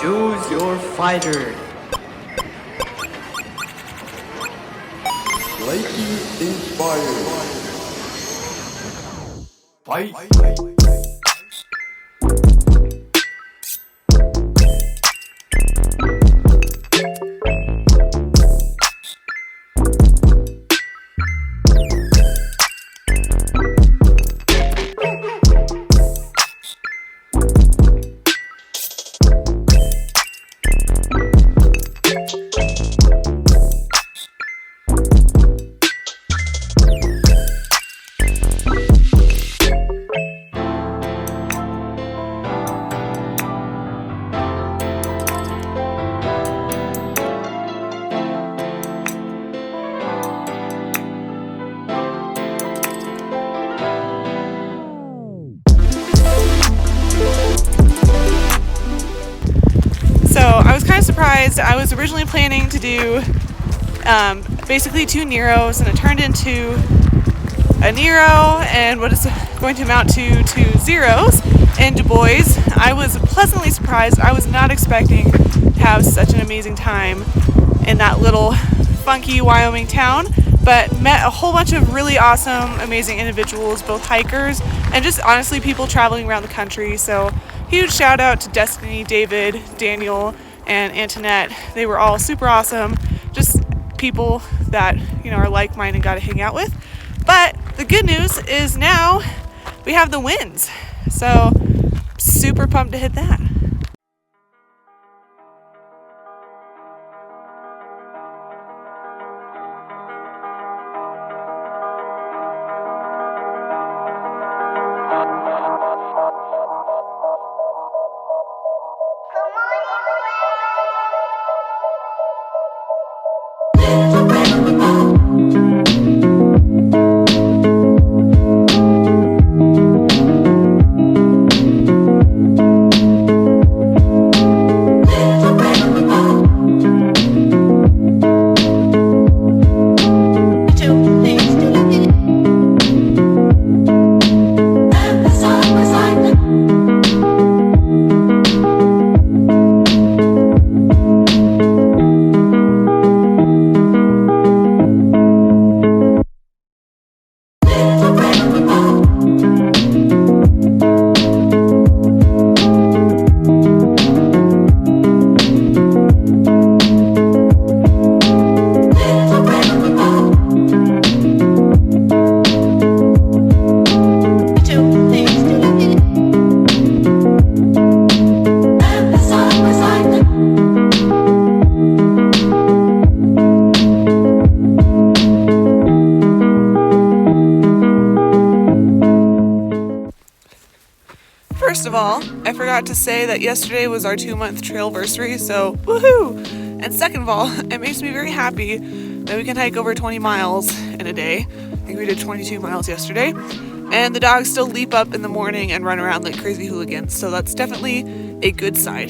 Choose your fighter. Lightning inspired. Fight. Surprised. I was originally planning to do basically 2 Neros, and it turned into a Nero and what is going to amount to 2 Zeros in Dubois. I was pleasantly surprised. I was not expecting to have such an amazing time in that little funky Wyoming town, but met a whole bunch of really awesome, amazing individuals, both hikers and just honestly people traveling around the country. So huge shout out to Destiny, David, Daniel, and Antoinette. They were all super awesome, just people that, you know, are like-minded, got to hang out with. But the good news is now we have the Wiiiinds, so super pumped to hit that. First of all, I forgot to say that yesterday was our 2-month trailversary, so woohoo! And second of all, it makes me very happy that we can hike over 20 miles in a day. I think we did 22 miles yesterday. And the dogs still leap up in the morning and run around like crazy hooligans, so that's definitely a good sign.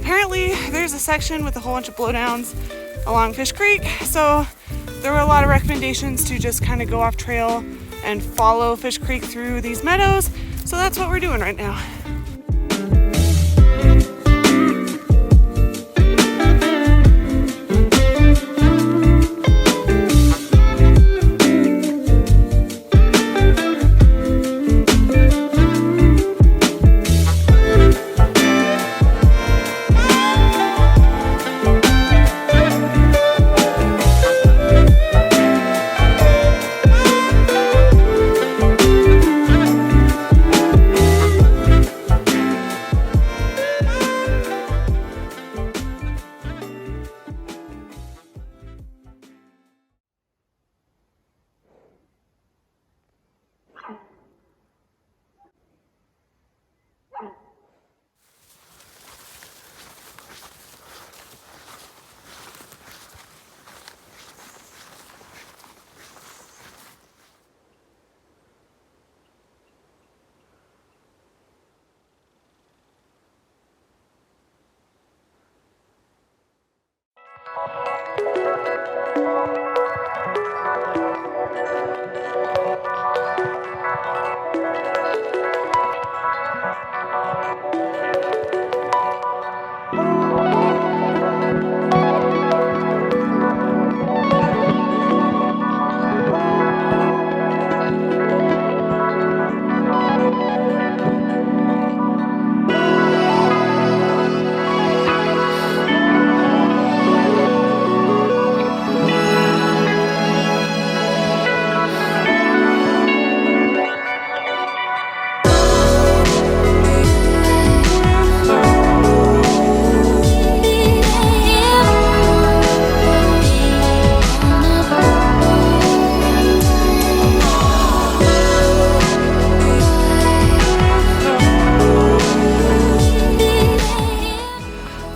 apparently there's a section with a whole bunch of blowdowns along Fish Creek, so there were a lot of recommendations to just kind of go off trail and follow Fish Creek through these meadows, so that's what we're doing right now.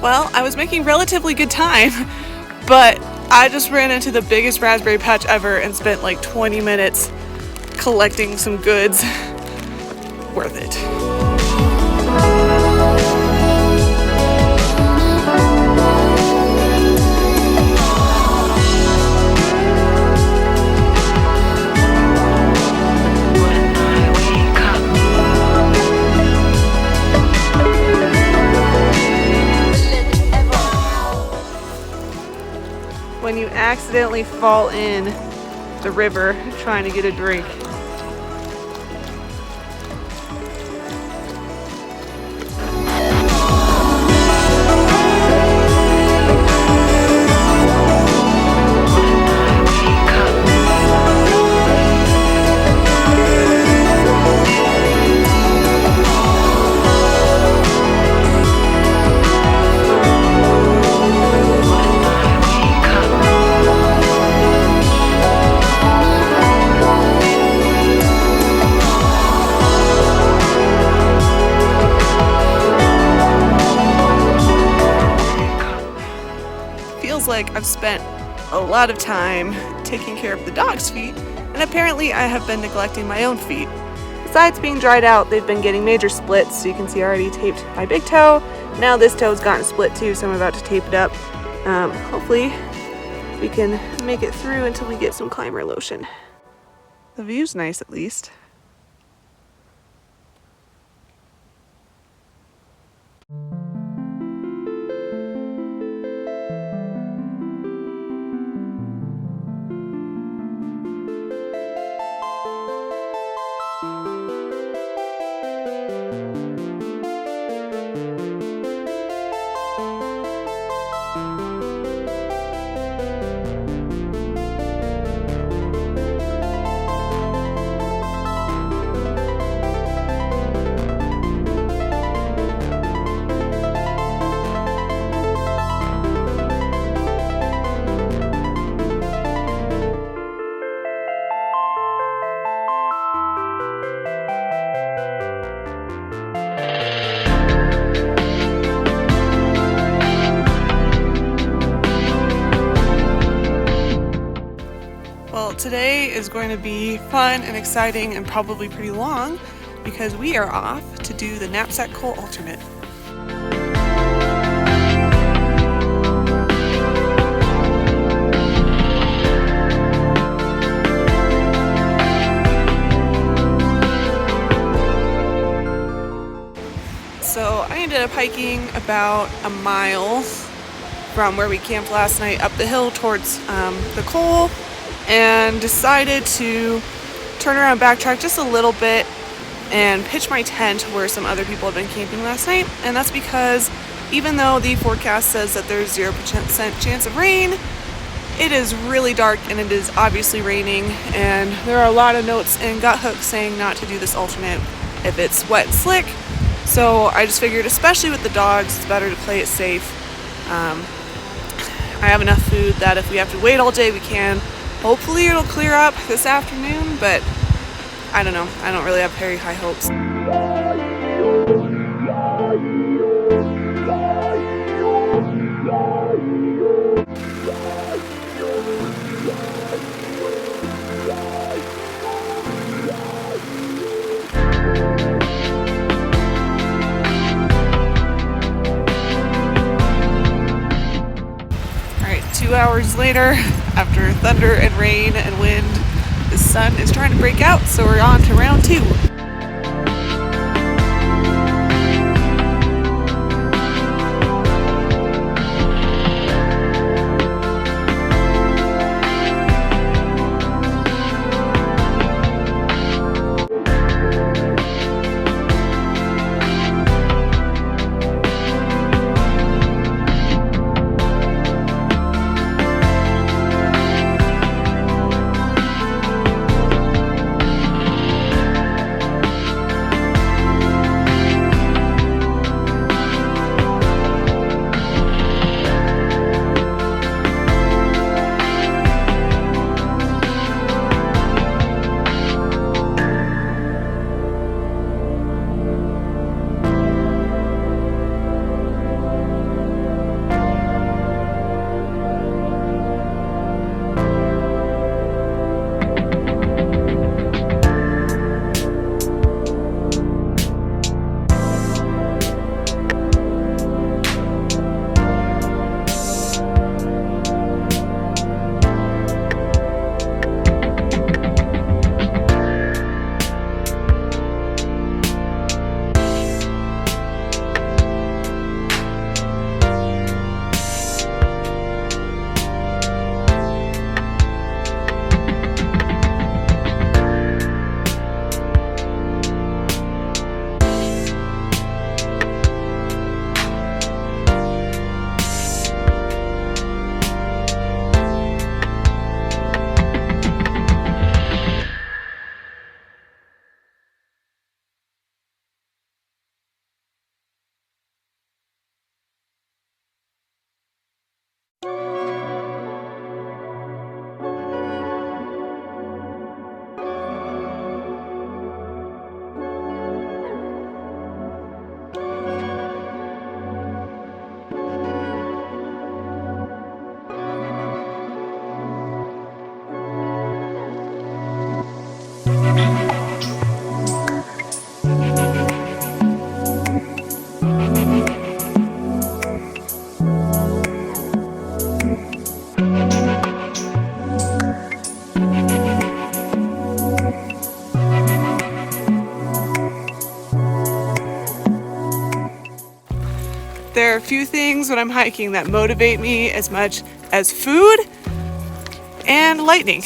Well, I was making relatively good time, but I just ran into the biggest raspberry patch ever and spent like 20 minutes collecting some goods. Worth it. When you accidentally fall in the river trying to get a drink. Like I've spent a lot of time taking care of the dog's feet, and apparently I have been neglecting my own feet. Besides being dried out, they've been getting major splits, so you can see I already taped my big toe. Now this toe's gotten split too, so I'm about to tape it up. Hopefully we can make it through until we get some climber lotion. The view's nice at least. Today is going to be fun and exciting and probably pretty long because we are off to do the Knapsack Col alternate. ended up hiking about a mile from where we camped last night up the hill towards the Col, and decided to turn around, backtrack just a little bit, and pitch my tent where some other people had been camping last night. And that's because even though the forecast says that there's 0% chance of rain, it is really dark and it is obviously raining, and there are a lot of notes in Guthook saying not to do this alternate if it's wet and slick. So I just figured, especially with the dogs, it's better to play it safe. I have enough food that if we have to wait all day, we can. Hopefully it'll clear up this afternoon, but I don't know. I don't really have very high hopes. All right, 2 hours later, after thunder and rain and wind, the sun is trying to break out, so we're on to round 2. There are a few things when I'm hiking that motivate me as much as food and lightning.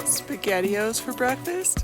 SpaghettiOs for breakfast?